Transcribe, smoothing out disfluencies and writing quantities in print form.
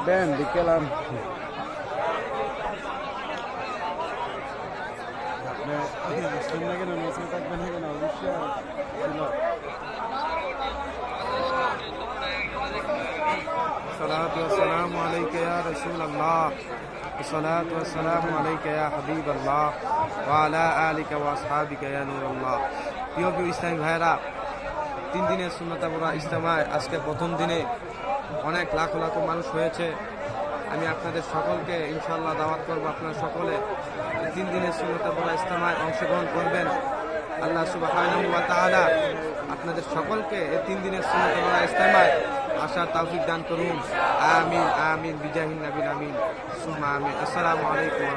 দেন বিকেলাম আপনি আসবেন না কেন মেসে থাকবেন না কেন অবশ্যই الصلاة والسلام عليك يا رسول الله الصلاة والسلام عليك يا حبيب الله وعلى آلك وأصحابك يا نور الله প্রিয় ইসলামী ভাইরা 3 দিনের সুন্নাত বড় ইজতেমায় আজকে প্রথম দিনে অনেক লাখ লাখ মানুষ হয়েছে। আমি আপনাদের সকলকে ইনশাআল্লাহ দাওয়াত করব, আপনারা সকলে 3 দিনের সুন্নাত বড় ইজতেমায় অংশগ্রহণ করবেন। আল্লাহ সুবহানাহু ওয়া তাআলা আপনাদের সকলকে এই 3 দিনের সুন্নাত বড় ইজতেমায় আসার তৌফিক দান করুন। আমিন আমিন বিজাহিন নবীল আমিন সুম্মা আমিন। আসসালামু আলাইকুম।